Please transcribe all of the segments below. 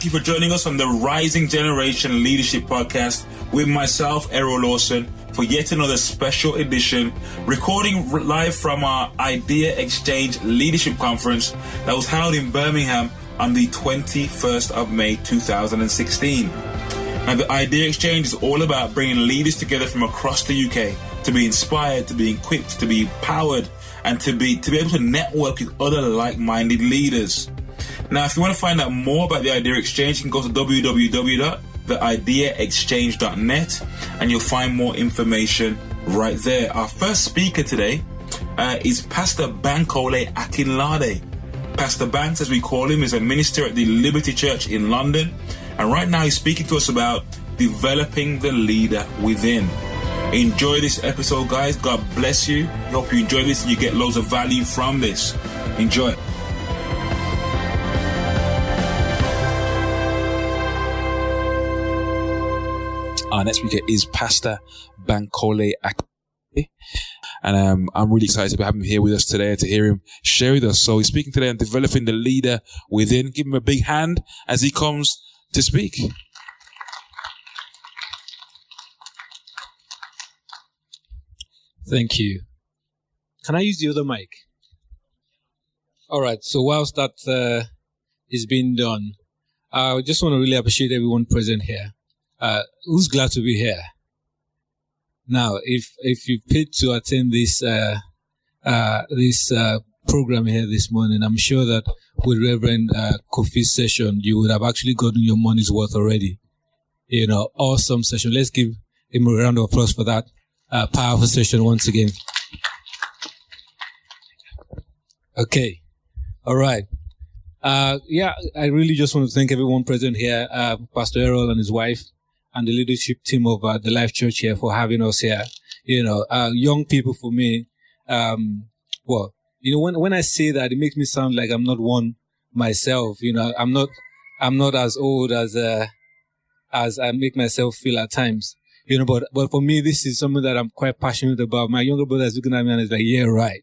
thank you for joining us on the Rising Generation Leadership Podcast with myself, Errol Lawson, for yet another special edition, recording live from our Idea Exchange Leadership Conference that was held in Birmingham on the 21st of May 2016. Now, the Idea Exchange is all about bringing leaders together from across the UK to be inspired, to be equipped, to be empowered, and to be able to network with other like-minded leaders. Now, if you want to find out more about the Idea Exchange, you can go to www.theideaexchange.net and you'll find more information right there. Our first speaker today is Pastor Bankole Akinlade. Pastor Banks, as we call him, is a minister at the Liberty Church in London. And right now he's speaking to us about developing the leader within. Enjoy this episode, guys. God bless you. I hope you enjoy this and you get loads of value from this. Enjoy. Our next speaker is Pastor Bankole Akinlade. And I'm really excited to have him here with us today and to hear him share with us. So he's speaking today on developing the leader within. Give him a big hand as he comes to speak. Thank you. Can I use the other mic? All right. So whilst that is being done, I just want to really appreciate everyone present here. Who's glad to be here? Now, if you paid to attend this program here this morning, I'm sure that with Reverend Kofi's session, you would have actually gotten your money's worth already. You know, awesome session. Let's give him a round of applause for that powerful session once again. Okay. All right. I really just want to thank everyone present here, Pastor Errol and his wife, and the leadership team of the Life Church here for having us here. You know, young people for me, when I say that, it makes me sound like I'm not one myself. You know, I'm not as old as I make myself feel at times. You know, but for me, this is something that I'm quite passionate about. My younger brother is looking at me and is like, yeah, right.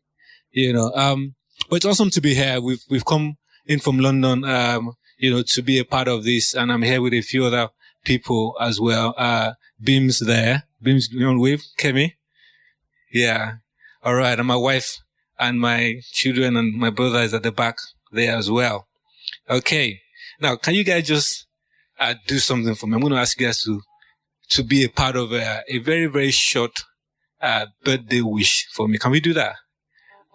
You know, but it's awesome to be here. We've come in from London, to be a part of this, and I'm here with a few other people as well. Beam's there. Beam's on wave. Kemi. Yeah. All right. And my wife and my children and my brother is at the back there as well. Okay. Now, can you guys just do something for me? I'm going to ask you guys to be a part of a very, very short birthday wish for me. Can we do that?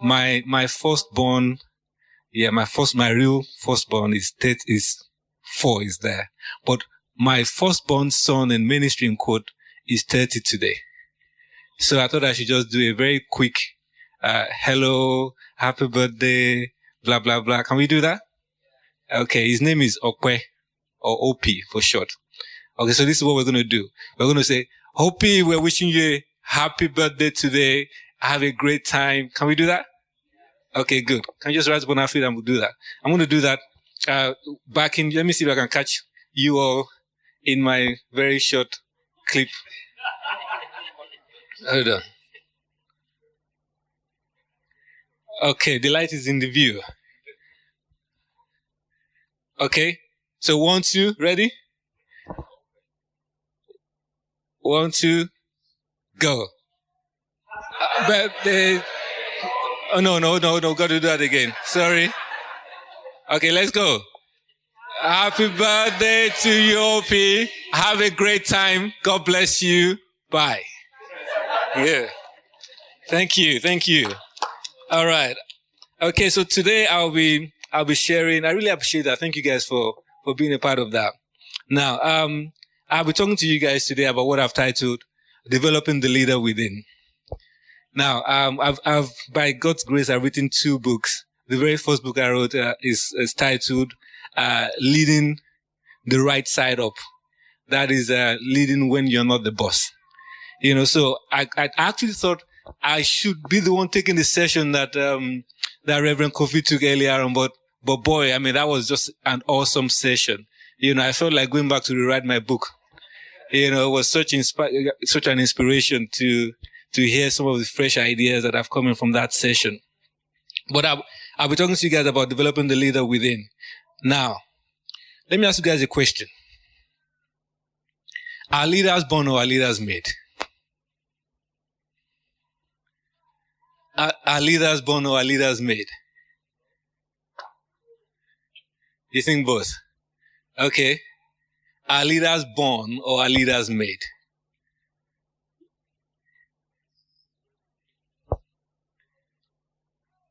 My firstborn, my real firstborn is 4 is there. But my firstborn son in ministry in quote is 30 today. So I thought I should just do a very quick, hello, happy birthday, blah, blah, blah. Can we do that? Okay. His name is Okwe, or OP for short. Okay. So this is what we're going to do. We're going to say, Hopi, we're wishing you a happy birthday today. Have a great time. Can we do that? Okay, good. Can you just rise up on our feet and we'll do that? I'm going to do that, let me see if I can catch you all in my very short clip. Hold on. Okay, the light is in the view. Okay, so 1, 2, ready? 1, 2, go. Birthday. Oh, no, got to do that again. Sorry. Okay, let's go. Happy birthday to you, OP. Have a great time. God bless you. Bye. Yeah. Thank you. All right. Okay, so today I'll be sharing. I really appreciate that. Thank you guys for being a part of that. Now, I'll be talking to you guys today about what I've titled Developing the Leader Within. Now, I've by God's grace, I've written 2 books. The very first book I wrote is titled Leading the Right Side Up. That is leading when you're not the boss. You know, so I actually thought I should be the one taking the session that Reverend Kofi took earlier on, but boy, I mean, that was just an awesome session. You know, I felt like going back to rewrite my book. You know, it was such an inspiration to hear some of the fresh ideas that have come in from that session. But I'll be talking to you guys about developing the leader within. Now, Let me ask you guys a question. Are leaders born or are leaders made? Are leaders born or are leaders made? You think both? Okay. Are leaders born or are leaders made?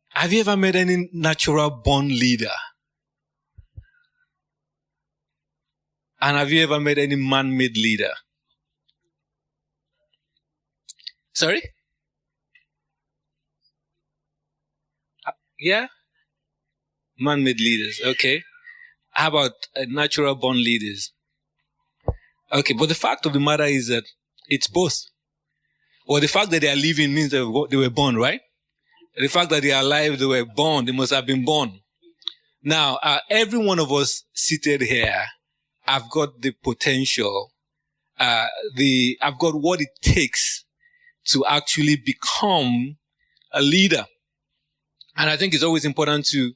Have you ever met any natural born leader? And have you ever met any man-made leader? Sorry? Yeah? Man-made leaders, okay. How about natural born leaders? Okay, but the fact of the matter is that it's both. Well, the fact that they are living means they were born, right? The fact that they are alive, they were born, they must have been born. Now, every one of us seated here, I've got the potential, I've got what it takes to actually become a leader. And I think it's always important to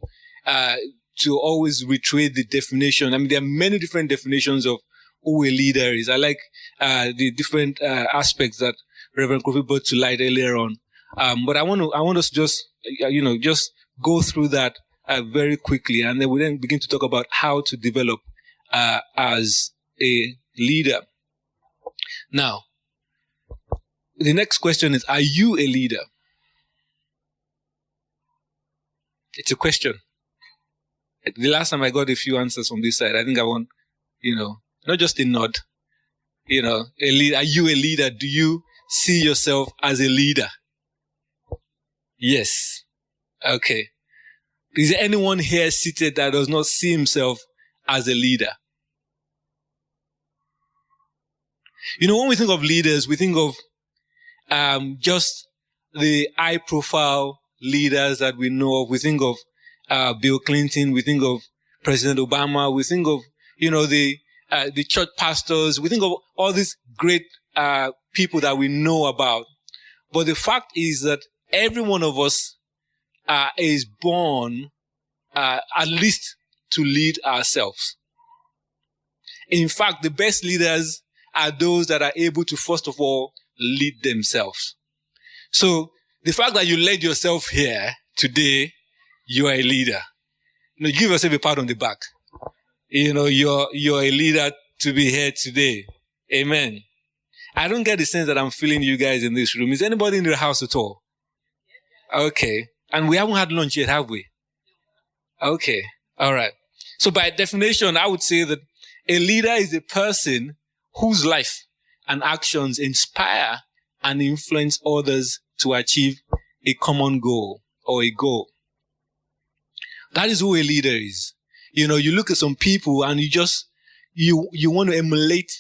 always reiterate the definition. I mean, there are many different definitions of who a leader is. I like the different aspects that Reverend Kofi brought to light earlier on. But I want us to just go through that very quickly, and then we then begin to talk about how to develop as a leader. Now, the next question is: are you a leader? It's a question. The last time I got a few answers from this side, I think I want, not just a nod. A leader. Are you a leader? Do you see yourself as a leader? Yes. Okay. Is there anyone here seated that does not see himself as a leader? When we think of leaders, we think of just the high-profile leaders that we know of. We think of Bill Clinton. We think of President Obama. We think of, the church pastors. We think of all these great people that we know about. But the fact is that every one of us is born at least to lead ourselves. In fact, the best leaders are those that are able to, first of all, lead themselves. So the fact that you led yourself here today, you are a leader. Give yourself a pat on the back. You're a leader to be here today. Amen. I don't get the sense that I'm feeling you guys in this room. Is anybody in the house at all? Okay. And we haven't had lunch yet, have we? Okay. All right. So by definition, I would say that a leader is a person whose life and actions inspire and influence others to achieve a common goal or a goal. That is who a leader is. You look at some people and you want to emulate,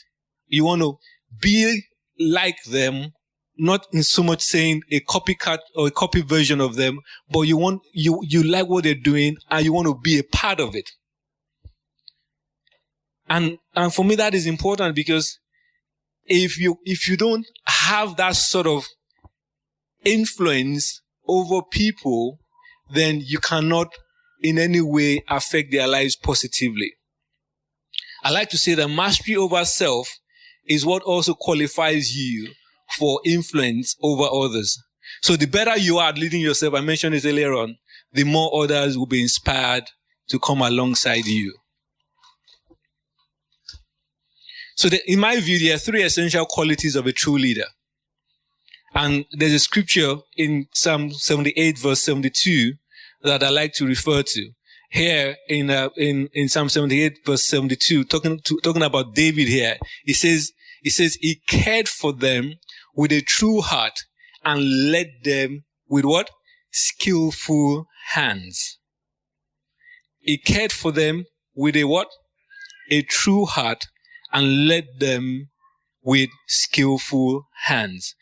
you want to be like them, not in so much saying a copycat or a copy version of them, but you like what they're doing and you want to be a part of it. And for me, that is important because if you don't have that sort of influence over people, then you cannot in any way affect their lives positively. I like to say that mastery over self is what also qualifies you for influence over others. So the better you are at leading yourself, I mentioned this earlier on, the more others will be inspired to come alongside you. So in my view, there are three essential qualities of a true leader. And there's a scripture in Psalm 78 verse 72 that I like to refer to. Here in Psalm 78 verse 72, talking about David here, it says he cared for them with a true heart and led them with what? Skillful hands. He cared for them with a what? A true heart and led them with skillful hands.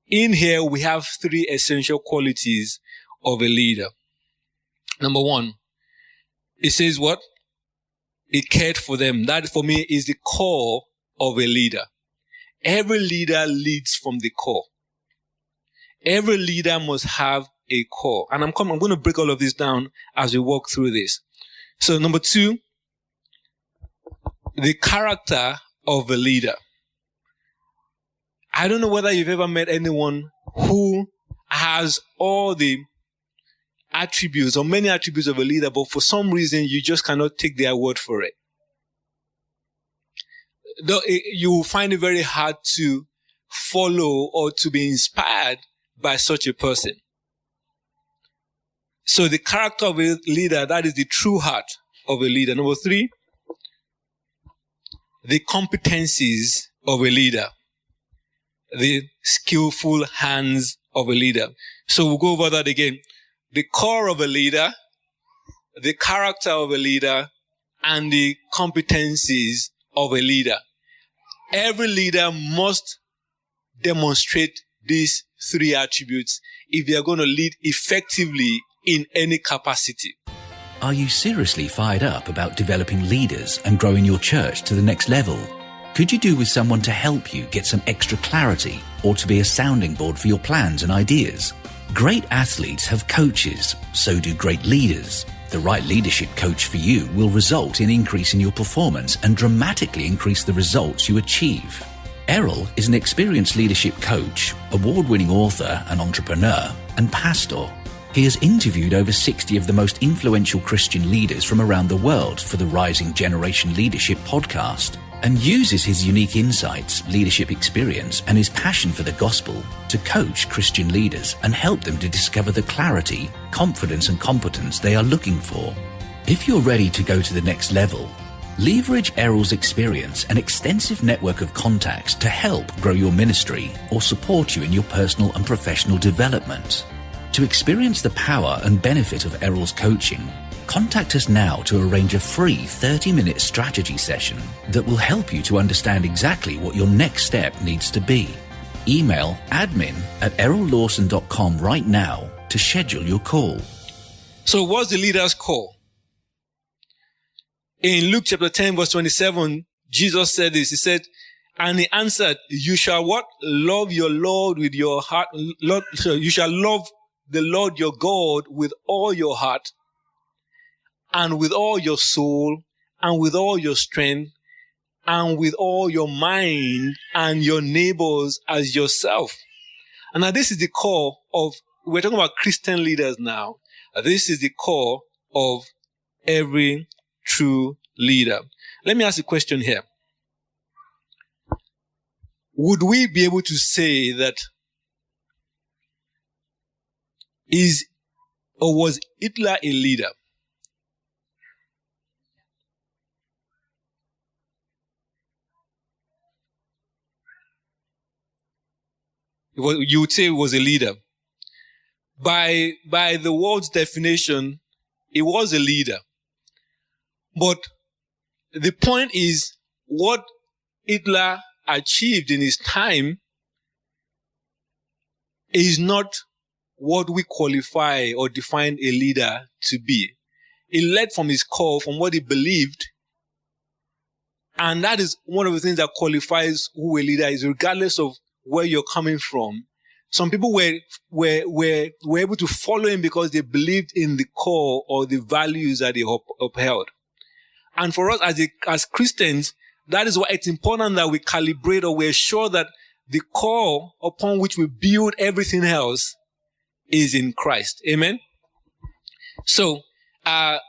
In here, we have three essential qualities of a leader. Number one, it says what? He cared for them. That for me is the core of a leader. Every leader leads from the core. Every leader must have a core. And I'm going to break all of this down as we walk through this. So number two, the character of a leader. I don't know whether you've ever met anyone who has all the attributes or many attributes of a leader, but for some reason you just cannot take their word for it. You will find it very hard to follow or to be inspired by such a person. So the character of a leader, that is the true heart of a leader. Number 3, the competencies of a leader. The skillful hands of a leader. So we'll go over that again. The core of a leader, the character of a leader, and the competencies of a leader. Every leader must demonstrate these 3 attributes if they are going to lead effectively in any capacity. Are you seriously fired up about developing leaders and growing your church to the next level? Could you do with someone to help you get some extra clarity or to be a sounding board for your plans and ideas? Great athletes have coaches, so do great leaders. The right leadership coach for you will result in increasing your performance and dramatically increase the results you achieve. Errol is an experienced leadership coach, award-winning author and entrepreneur, and pastor. He has interviewed over 60 of the most influential Christian leaders from around the world for the Rising Generation Leadership podcast, and uses his unique insights, leadership experience, and his passion for the gospel to coach Christian leaders and help them to discover the clarity, confidence, and competence they are looking for. If you're ready to go to the next level, leverage Errol's experience and extensive network of contacts to help grow your ministry or support you in your personal and professional development. To experience the power and benefit of Errol's coaching, contact us now to arrange a free 30-minute strategy session that will help you to understand exactly what your next step needs to be. Email admin@errollawson.com right now to schedule your call. So what's the leader's call? In Luke chapter 10 verse 27, Jesus said this. He said, and he answered, you shall what? Love your Lord with your heart. You shall love the Lord your God with all your heart, and with all your soul, and with all your strength, and with all your mind, and your neighbors as yourself. And now this is the core of, we're talking about Christian leaders now. This is the core of every true leader. Let me ask a question here. Would we be able to say that was Hitler a leader? You would say he was a leader. By the world's definition, he was a leader. But the point is, what Hitler achieved in his time is not what we qualify or define a leader to be. He led from his core, from what he believed. And that is one of the things that qualifies who a leader is, regardless of where you're coming from. Some people were able to follow him because they believed in the core or the values that he upheld. And for us as Christians, that is why it's important that we calibrate, or we're sure that the core upon which we build everything else is in Christ. Amen? So, I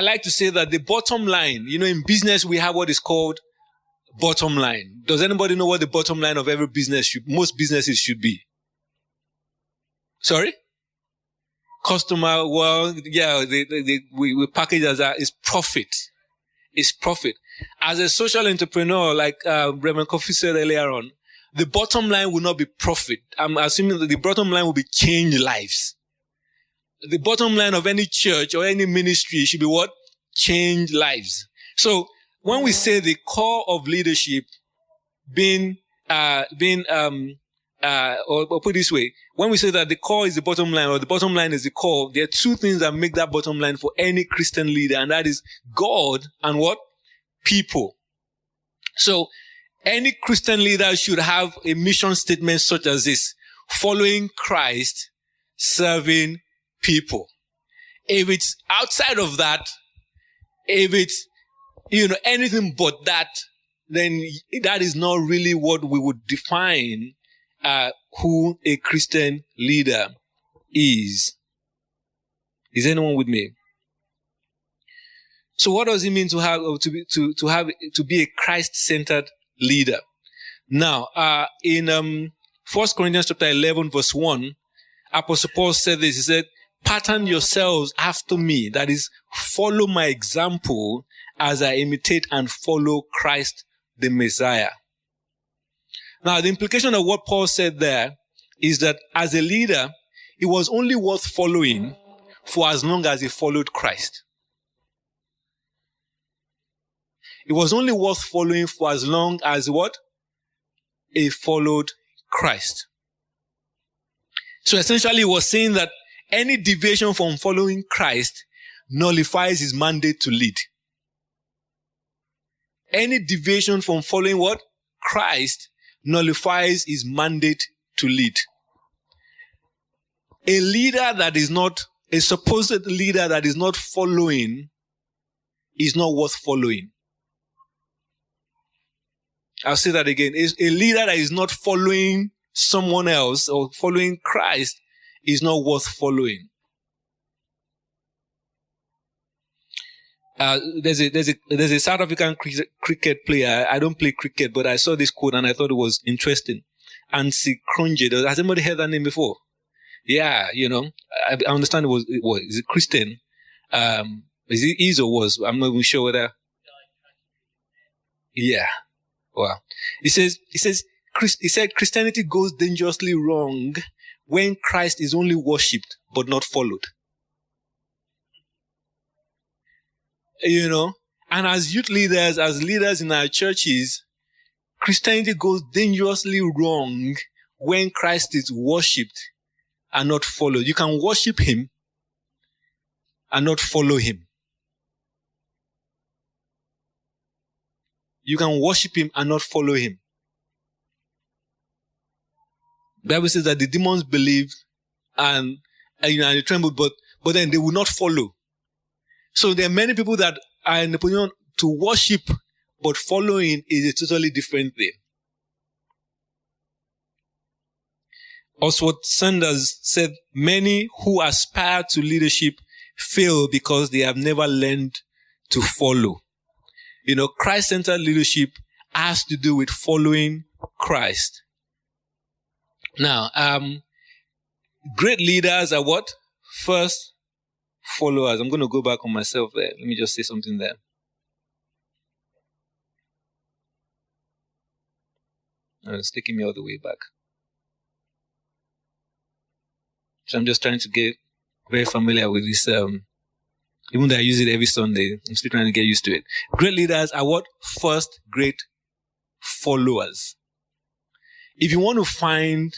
like to say that the bottom line, in business we have what is called bottom line. Does anybody know what the bottom line of every business most businesses should be? Sorry? Customer, well, yeah, we package as that is profit. It's profit. As a social entrepreneur, like Reverend Kofi said earlier on, the bottom line will not be profit. I'm assuming that the bottom line will be change lives. The bottom line of any church or any ministry should be what? Change lives. So when we say the core of leadership or put it this way, when we say that the core is the bottom line or the bottom line is the core, there are two things that make that bottom line for any Christian leader, and that is God and what? People. So any Christian leader should have a mission statement such as this: following Christ, serving people. If it's outside of that, if it's anything but that, then that is not really what we would define who a Christian leader is. Is anyone with me? So what does it mean to be a Christ-centered leader? Now, in 1 Corinthians chapter 11, verse 1, Apostle Paul said this. He said, "Pattern yourselves after me," that is, follow my example as I imitate and follow Christ the Messiah. Now, the implication of what Paul said there is that as a leader, he was only worth following for as long as he followed Christ. It was only worth following for as long as what? He followed Christ. So essentially he was saying that any deviation from following Christ nullifies his mandate to lead. Any deviation from following what? Christ nullifies his mandate to lead. A supposed leader that is not following is not worth following. I'll say that again. A leader that is not following someone else or following Christ is not worth following. There's a South African cricket player. I don't play cricket, but I saw this quote and I thought it was interesting. Ansi Kronje. Has anybody heard that name before? Yeah, I understand is it Christian? Is or was? I'm not even sure whether. Yeah. Wow. He said Christianity goes dangerously wrong when Christ is only worshipped but not followed. And as youth leaders, as leaders in our churches, Christianity goes dangerously wrong when Christ is worshipped and not followed. You can worship him and not follow him. You can worship him and not follow him. The Bible says that the demons believed and they trembled, but then they will not follow. So there are many people that are in the position to worship, but following is a totally different thing. Oswald Sanders said, many who aspire to leadership fail because they have never learned to follow. Christ-centered leadership has to do with following Christ. Now, great leaders are what? First, followers. I'm going to go back on myself there. Let me just say something there. It's taking me all the way back. So I'm just trying to get very familiar with this. Even though I use it every Sunday, I'm still trying to get used to it. Great leaders are what? First, great followers. If you want to find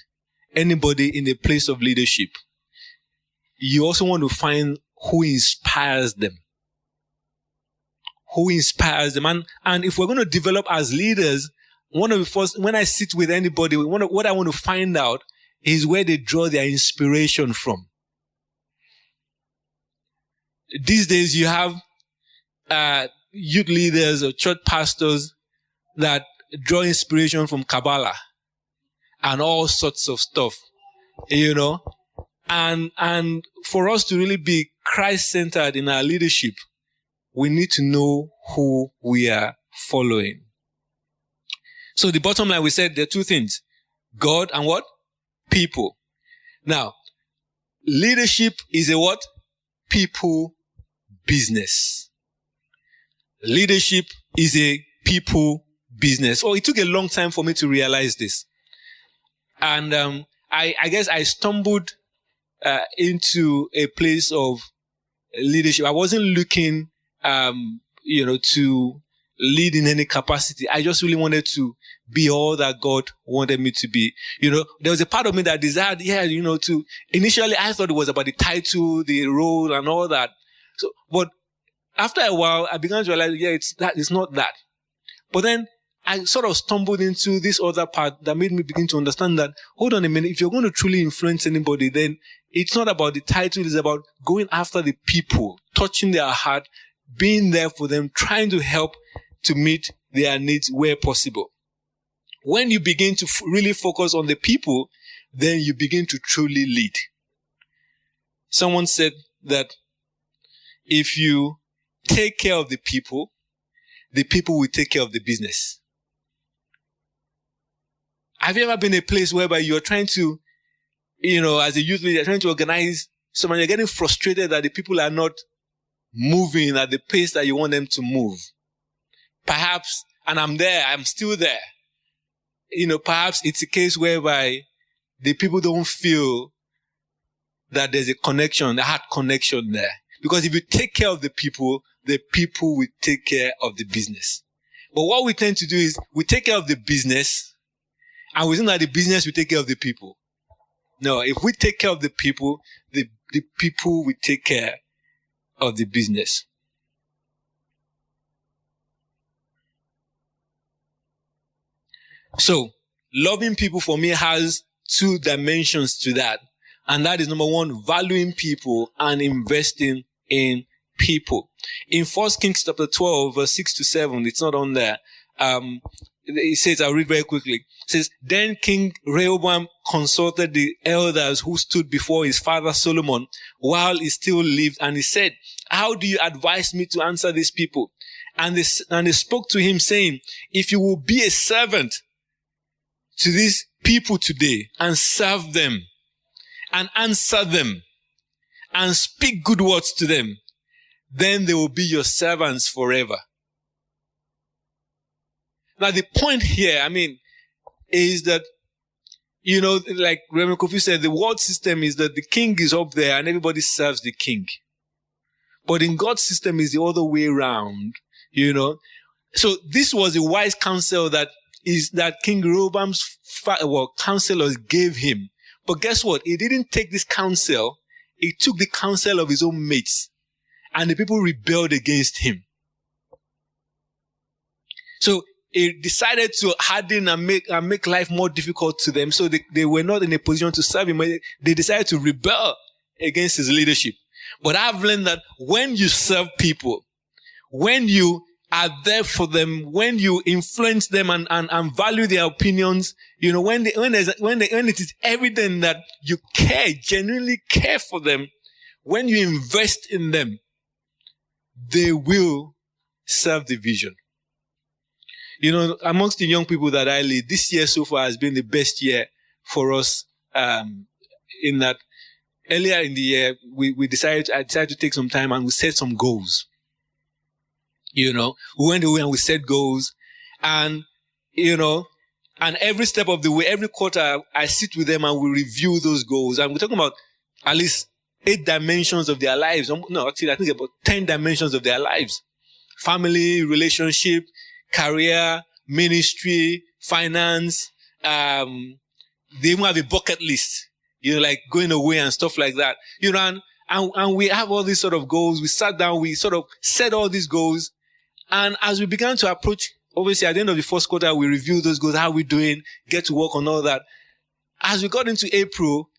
anybody in a place of leadership, you also want to find who inspires them. Who inspires them. And if we're going to develop as leaders, one of the first, when I sit with anybody, what I want to find out is where they draw their inspiration from. These days you have youth leaders or church pastors that draw inspiration from Kabbalah and all sorts of stuff, And for us to really be Christ-centered in our leadership, we need to know who we are following. So the bottom line, we said there are two things. God and what? People. Now, leadership is a what? People business. Leadership is a people business. Oh, it took a long time for me to realize this. And I guess I stumbled into a place of leadership. I wasn't looking, to lead in any capacity. I just really wanted to be all that God wanted me to be. There was a part of me that desired, initially I thought it was about the title, the role and all that. So, but after a while, I began to realize, it's not that. But then I sort of stumbled into this other part that made me begin to understand that, hold on a minute, if you're going to truly influence anybody, then it's not about the title, it's about going after the people, touching their heart, being there for them, trying to help to meet their needs where possible. When you begin to really focus on the people, then you begin to truly lead. Someone said that if you take care of the people will take care of the business. Have you ever been in a place whereby you're trying to, as a youth leader, trying to organize someone, you're getting frustrated that the people are not moving at the pace that you want them to move? Perhaps, and I'm still there. Perhaps it's a case whereby the people don't feel that there's a connection, a heart connection there. Because if you take care of the people will take care of the business. But what we tend to do is we take care of the business, and we think that the business will take care of the people. No, if we take care of the people will take care of the business. So, loving people for me has two dimensions to that. And that is, number one, valuing people and investing in people. In 1 Kings chapter 12, verse 6 to 7, it's not on there. It says, I'll read very quickly. It says, then King Rehoboam consulted the elders who stood before his father Solomon while he still lived, and he said, how do you advise me to answer these people? And they spoke to him, saying, if you will be a servant to these people today and serve them and answer them and speak good words to them, then they will be your servants forever. Now the point here, is that, like Reverend Kofi said, the world system is that the king is up there and everybody serves the king. But in God's system is the other way around, So this was a wise counsel that King Rehoboam's counselors gave him. But guess what? He didn't take this counsel. He took the counsel of his own mates. And the people rebelled against him. So he decided to harden and make life more difficult to them. So they were not in a position to serve him. They decided to rebel against his leadership. But I've learned that when you serve people, when you are there for them, when you influence them and value their opinions, when it is evident that you genuinely care for them, when you invest in them, they will serve the vision. Amongst the young people that I lead, this year so far has been the best year for us, in that earlier in the year, I decided to take some time and we set some goals. We went away and we set goals, and every step of the way, every quarter, I sit with them and we review those goals. And we're talking about at least 8 dimensions of their lives. No, actually, I think about 10 dimensions of their lives. Family, relationship, career, ministry, finance. They even have a bucket list, like going away and stuff like that. And we have all these sort of goals. We sat down, we sort of set all these goals. And as we began to approach, obviously at the end of the first quarter, we reviewed those goals, how we're doing, get to work on all that. As we got into April,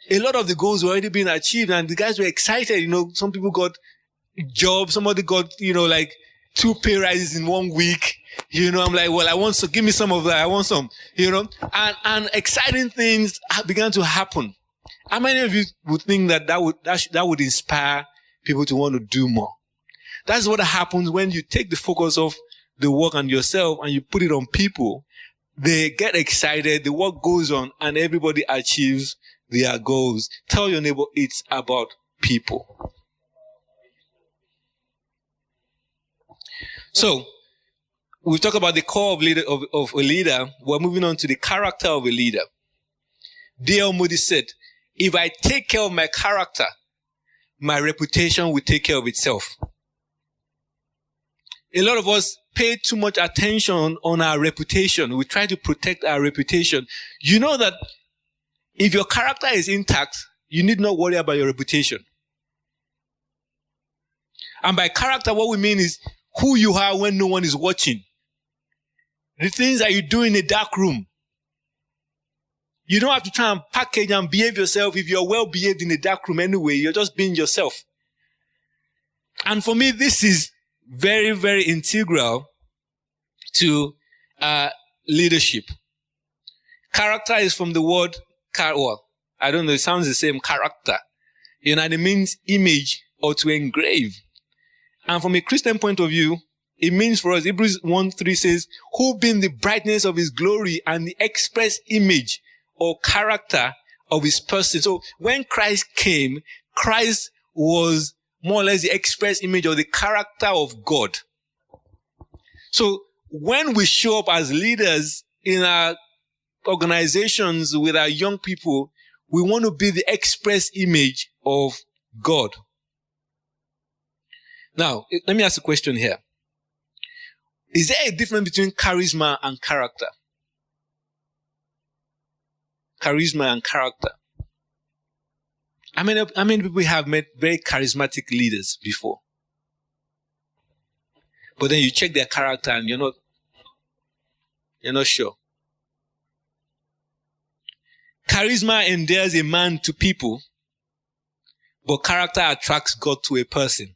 a lot of the goals were already being achieved and the guys were excited. Some people got jobs, somebody got, like 2 pay rises in 1 week. I'm like, well, I want some, give me some of that. I want some, and exciting things began to happen. How many of you would think that would inspire people to want to do more? That's what happens when you take the focus of the work on yourself and you put it on people. They get excited, the work goes on, and everybody achieves their goals. Tell your neighbor it's about people. So, we talk about the core of a leader. We're moving on to the character of a leader. D.L. Moody said, if I take care of my character, my reputation will take care of itself. A lot of us pay too much attention on our reputation. We try to protect our reputation. You know that if your character is intact, you need not worry about your reputation. And by character, what we mean is who you are when no one is watching. The things that you do in a dark room. You don't have to try and package and behave yourself. If you're well behaved in a dark room anyway, you're just being yourself. And for me, this is very, very integral to leadership. Character is from the word, well, I don't know, it sounds the same, character. And it means image or to engrave. And from a Christian point of view, it means for us, Hebrews 1:3 says, who being the brightness of his glory and the express image or character of his person. So when Christ came, Christ was more or less the express image or the character of God. So when we show up as leaders in our organizations with our young people, we want to be the express image of God. Now, let me ask a question here. Is there a difference between charisma and character? Charisma and character. How many people have met very charismatic leaders before? But then you check their character and you're not sure. Charisma endears a man to people, but character attracts God to a person.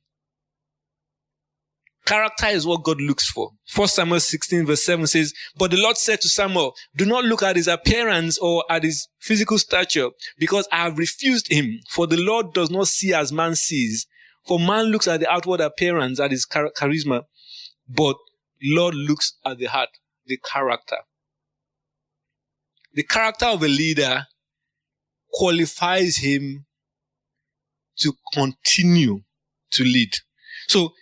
Character is what God looks for. 1 Samuel 16:7 says, but the Lord said to Samuel, do not look at his appearance or at his physical stature, because I have refused him. For the Lord does not see as man sees. For man looks at the outward appearance, at his charisma, but Lord looks at the heart, the character. The character of a leader qualifies him to continue to lead. So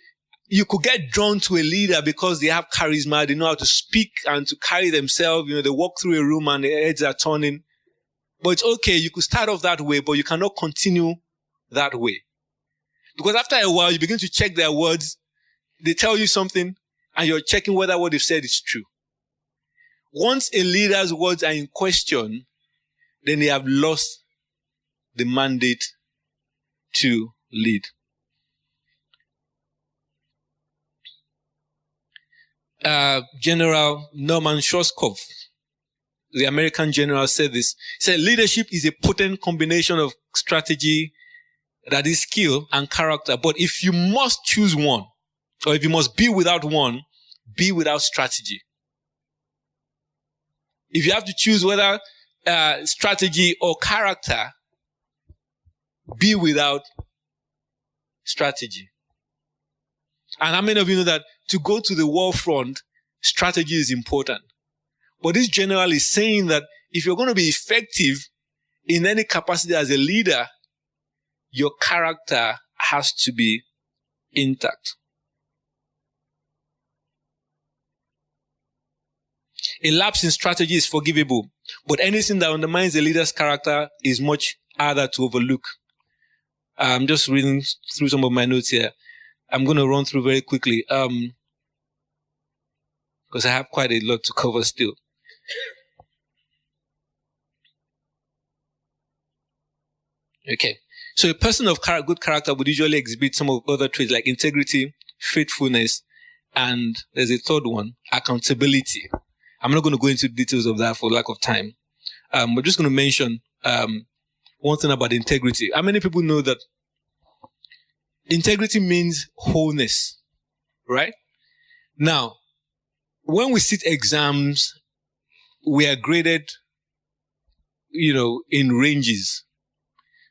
you could get drawn to a leader because they have charisma, they know how to speak and to carry themselves. They walk through a room and their heads are turning. But it's okay, you could start off that way, but you cannot continue that way. Because after a while, you begin to check their words. They tell you something and you're checking whether what they've said is true. Once a leader's words are in question, then they have lost the mandate to lead. General Norman Schwarzkopf, the American general, said this. He said, leadership is a potent combination of strategy, that is skill, and character. But if you must choose one, or if you must be without one, be without strategy. If you have to choose whether strategy or character, be without strategy. And how many of you know that to go to the war front, strategy is important? But this general is saying that if you're going to be effective in any capacity as a leader, your character has to be intact. A lapse in strategy is forgivable, but anything that undermines a leader's character is much harder to overlook. I'm just reading through some of my notes here. I'm going to run through very quickly, because I have quite a lot to cover still. Okay. So a person of good character would usually exhibit some of other traits like integrity, faithfulness, and there's a third one, accountability. I'm not going to go into details of that for lack of time. We're just going to mention one thing about integrity. How many people know that integrity means wholeness, right? Now, when we sit exams, we are graded, in ranges.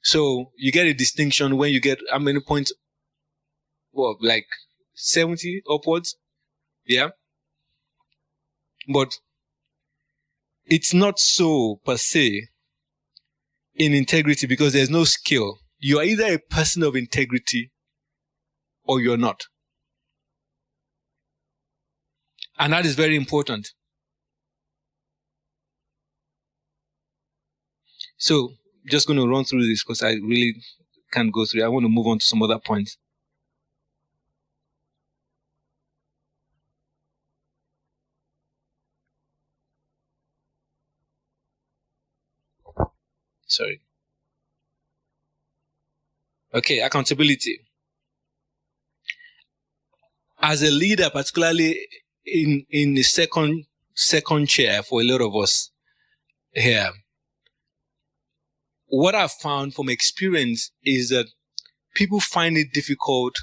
So you get a distinction when you get how many points? Well, like 70 upwards. Yeah. But it's not so per se in integrity because there's no skill. You are either a person of integrity or you're not. And that is very important. So, just going to run through this because I really can't go through it. I want to move on to some other points. Sorry. Okay, accountability. As a leader, particularly in the second chair for a lot of us here, what I've found from experience is that people find it difficult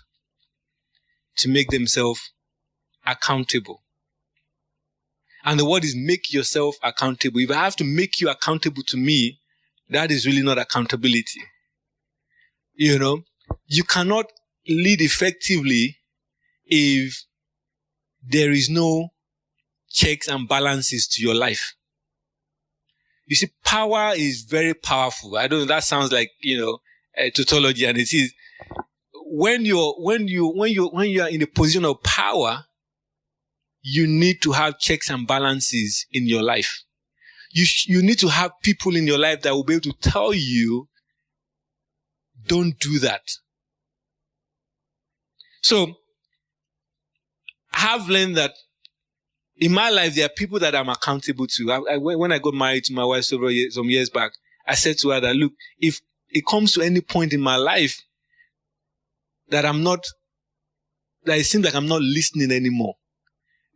to make themselves accountable. And the word is make yourself accountable. If I have to make you accountable to me, that is really not accountability. You know, you cannot lead effectively if there is no checks and balances to your life. You see, power is very powerful. I don't know, that sounds like, a tautology, and it is. When you are in a position of power, you need to have checks and balances in your life. You need to have people in your life that will be able to tell you, don't do that. So, I have learned that in my life, there are people that I'm accountable to. When I got married to my wife some years back, I said to her that, look, if it comes to any point in my life that it seems like I'm not listening anymore,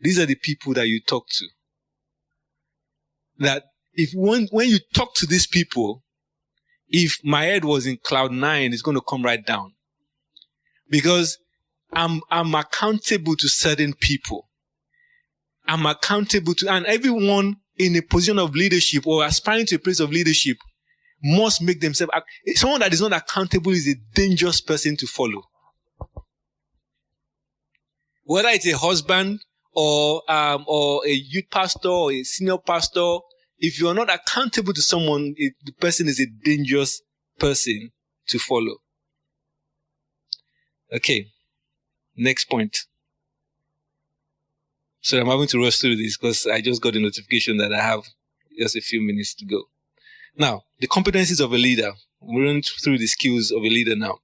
these are the people that you talk to. That when you talk to these people, if my head was in cloud 9, it's going to come right down. Because I'm accountable to certain people. I'm accountable to, and everyone in a position of leadership or aspiring to a place of leadership must make themselves, someone that is not accountable is a dangerous person to follow. Whether it's a husband or a youth pastor or a senior pastor, if you are not accountable to someone, the person is a dangerous person to follow. Okay. Next point. So I'm having to rush through this because I just got a notification that I have just a few minutes to go. Now, the competencies of a leader. We're running through the skills of a leader now.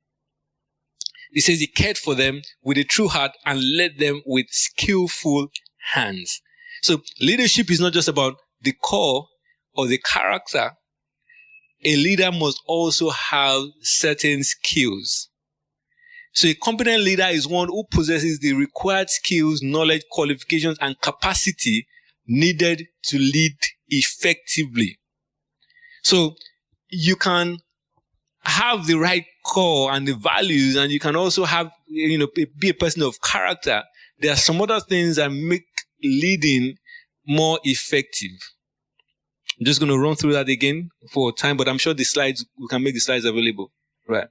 It says he cared for them with a true heart and led them with skillful hands. So leadership is not just about the core or the character. A leader must also have certain skills. So a competent leader is one who possesses the required skills, knowledge, qualifications, and capacity needed to lead effectively. So you can have the right core and the values, and you can also have, be a person of character. There are some other things that make leading more effective. I'm just going to run through that again for time, but I'm sure we can make the slides available. Right.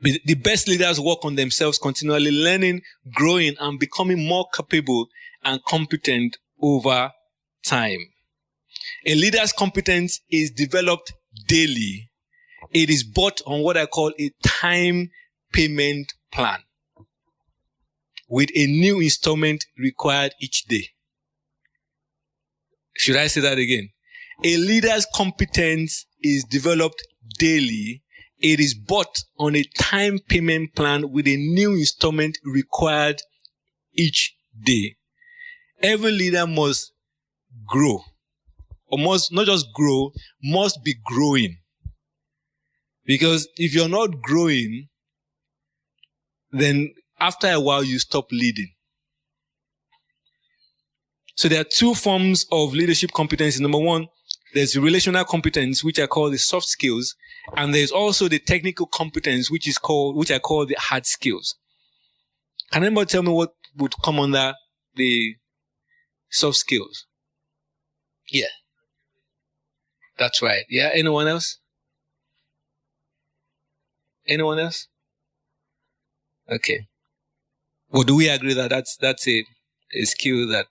The best leaders work on themselves continually, learning, growing, and becoming more capable and competent over time. A leader's competence is developed daily. It is bought on what I call a time payment plan, with a new installment required each day. Should I say that again? A leader's competence is developed daily. It is bought on a time payment plan with a new installment required each day. Every leader must grow, or must not just grow, must be growing. Because if you're not growing, then after a while you stop leading. So there are two forms of leadership competency. Number one, there's the relational competence, which I call the soft skills. And there's also the technical competence, which I call the hard skills. Can anybody tell me what would come under the soft skills? Yeah. That's right. Yeah. Anyone else? Anyone else? Okay. Well, do we agree that that's a skill that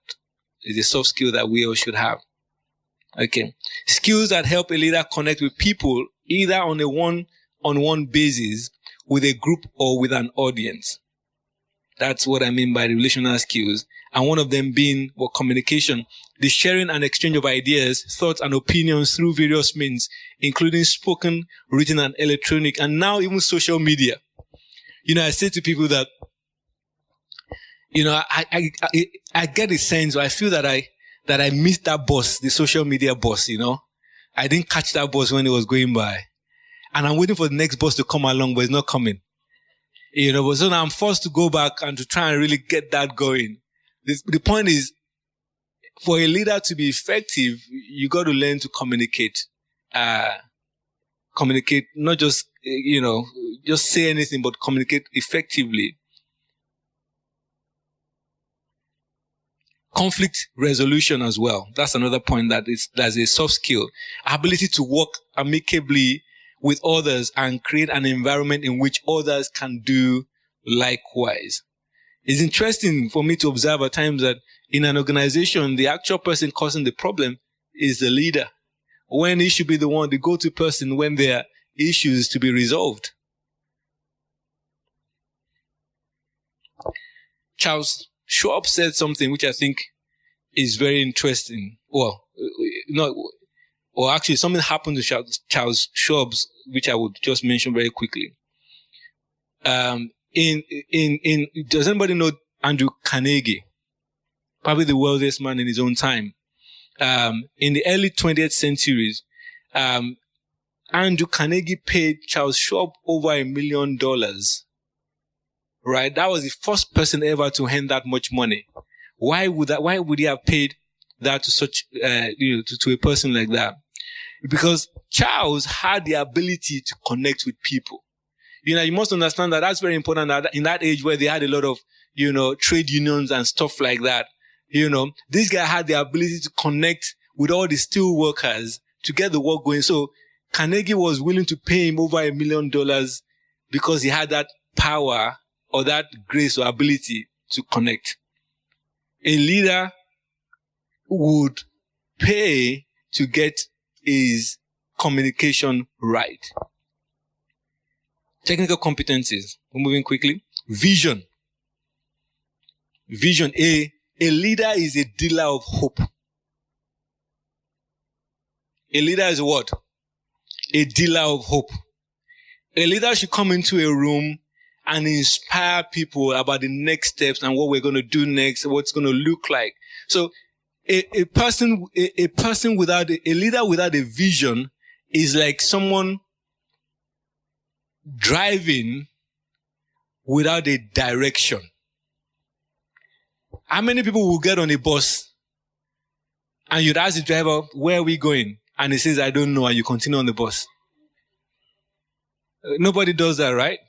is a soft skill that we all should have? Okay. Skills that help a leader connect with people either on a one-on-one basis, with a group, or with an audience. That's what I mean by the relational skills. And one of them being communication, the sharing and exchange of ideas, thoughts, and opinions through various means, including spoken, written, and electronic, and now even social media. I say to people that, I get a sense, or I feel that I missed that bus, the social media bus, I didn't catch that bus when it was going by. And I'm waiting for the next bus to come along, but it's not coming. But so now I'm forced to go back and to try and really get that going. The point is, for a leader to be effective, you got to learn to communicate. Communicate, not just, just say anything, but communicate effectively. Conflict resolution as well. That's another point that's a soft skill. Ability to work amicably with others and create an environment in which others can do likewise. It's interesting for me to observe at times that in an organization, the actual person causing the problem is the leader, when he should be the one, the go-to person when there are issues to be resolved. Charles Schwab said something which I think is very interesting. Actually, something happened to Charles Schwab, which I would just mention very quickly. Does anybody know Andrew Carnegie? Probably the wealthiest man in his own time. In the early 20th centuries, Andrew Carnegie paid Charles Schwab over $1 million. Right? That was the first person ever to earn that much money. Why would he have paid that to such, to a person like that? Because Charles had the ability to connect with people. You must understand that that's very important that in that age where they had a lot of, trade unions and stuff like that. This guy had the ability to connect with all the steel workers to get the work going. So Carnegie was willing to pay him over $1 million because he had that power or that grace or ability to connect. A leader would pay to get his communication right. Technical competencies. We're moving quickly. Vision. A leader is a dealer of hope. A leader is what? A dealer of hope. A leader should come into a room and inspire people about the next steps and what we're going to do next, what it's going to look like. So a leader without a vision is like someone driving without a direction. How many people will get on a bus and you'd ask the driver, where are we going? And he says, I don't know, and you continue on the bus. Nobody does that, right?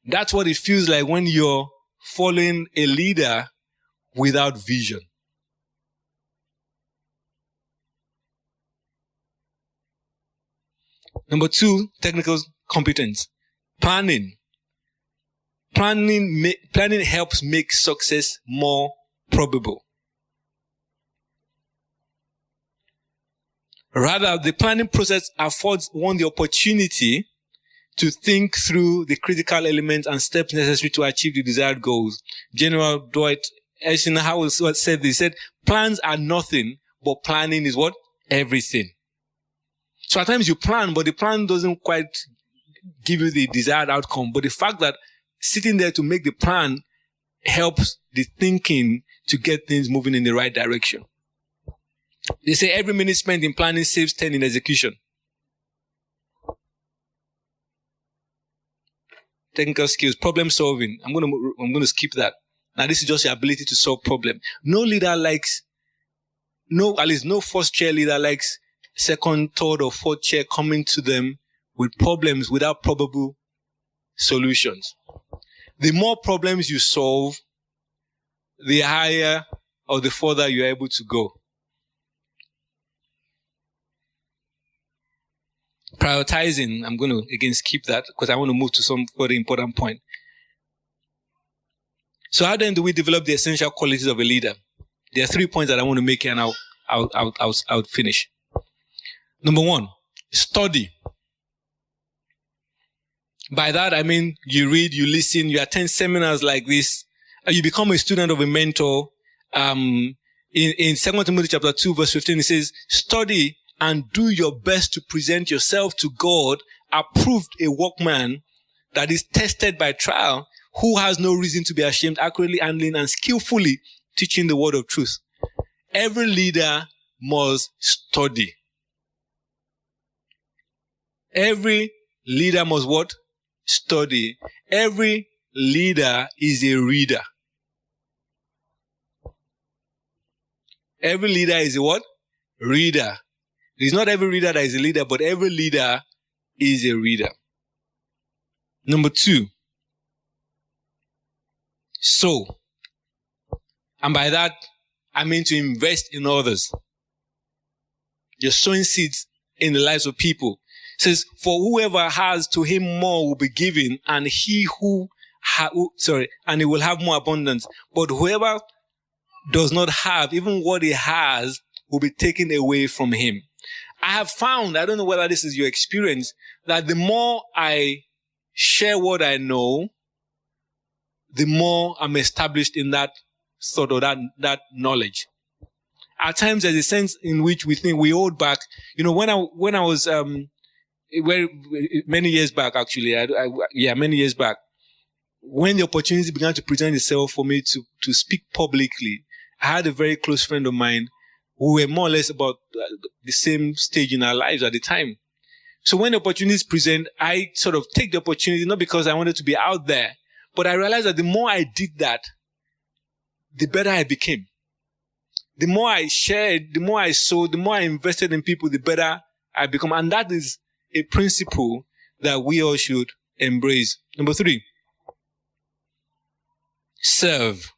That's what it feels like when you're following a leader without vision. Number 2, technical competence. Planning. Planning helps make success more probable. Rather, the planning process affords one the opportunity to think through the critical elements and steps necessary to achieve the desired goals. General Dwight Eisenhower said this. He said, plans are nothing, but planning is what? Everything. So at times you plan, but the plan doesn't quite give you the desired outcome. But the fact that sitting there to make the plan helps the thinking to get things moving in the right direction. They say every minute spent in planning saves 10 in execution. Technical skills, problem solving. I'm going to skip that. Now this is just your ability to solve problem. No first chair leader likes second, third, or fourth chair coming to them with problems without probable solutions. The more problems you solve, the higher or the further you're able to go. Prioritizing, I'm going to again skip that because I want to move to some further important point. So how then do we develop the essential qualities of a leader? There are 3 points that I want to make here and I'll finish. Number 1, study. By that, I mean, you read, you listen, you attend seminars like this, you become a student of a mentor. In 2 Timothy chapter 2, verse 15, it says, study and do your best to present yourself to God, approved a workman that is tested by trial, who has no reason to be ashamed, accurately handling and skillfully teaching the word of truth. Every leader must study. Every leader must what? Study. Every leader is a reader. Every leader is a what? Reader. It's not every reader that is a leader, but every leader is a reader. Number 2. So, and by that, to invest in others. You're sowing seeds in the lives of people. It says, for whoever has, to him more will be given, and he will have more abundance. But whoever does not have, even what he has, will be taken away from him. I have found, I don't know whether this is your experience, that the more I share what I know, the more I'm established in that sort of that knowledge. At times there's a sense in which we think we hold back. When I was, many years back, actually, many years back, when the opportunity began to present itself for me to speak publicly, I had a very close friend of mine who were more or less about the same stage in our lives at the time. So when the opportunities present, I sort of take the opportunity, not because I wanted to be out there, but I realized that the more I did that, the better I became. The more I shared, the more I sowed, the more I invested in people, the better I become. And that is a principle that we all should embrace. Number 3, serve.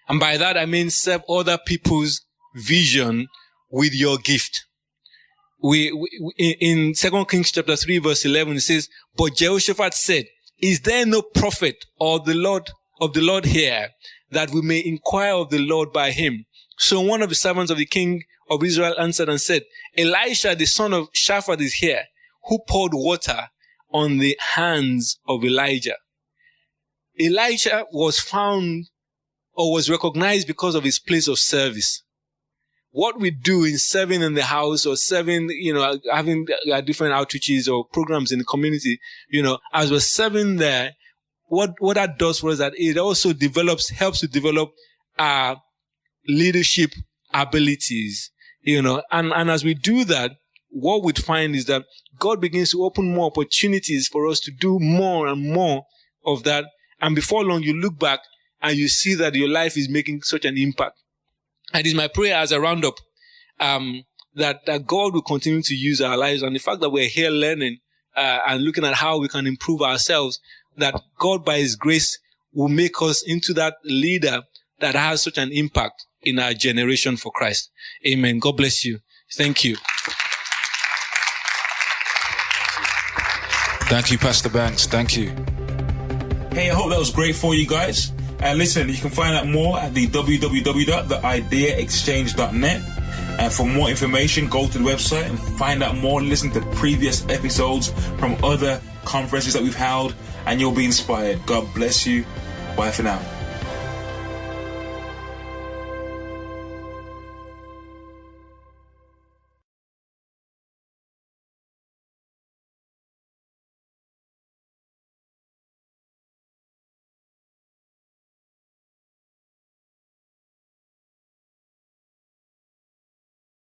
And by that I mean serve other people's vision with your gift. We in 2 Kings chapter 3 verse 11, it says, but Jehoshaphat said, is there no prophet of the Lord here, that we may inquire of the Lord by him? So one of the servants of the king of Israel answered and said, Elisha, the son of Shaphat, is here, who poured water on the hands of Elijah. Elisha was found or was recognized because of his place of service. What we do in serving in the house or serving, having different outreaches or programs in the community, as we're serving there, what that does for us, that it also helps to develop our leadership abilities, and as we do that, what we'd find is that God begins to open more opportunities for us to do more and more of that. And before long, you look back and you see that your life is making such an impact. And it's my prayer as a roundup, that God will continue to use our lives. And the fact that we're here learning, and looking at how we can improve ourselves, that God by his grace will make us into that leader that has such an impact in our generation for Christ. Amen. God bless you. Thank you. Thank you, Pastor Banks. Thank you. Hey, I hope that was great for you guys. And listen, you can find out more at the www.theideaexchange.net. And for more information, go to the website and find out more. Listen to previous episodes from other conferences that we've held, and you'll be inspired. God bless you. Bye for now.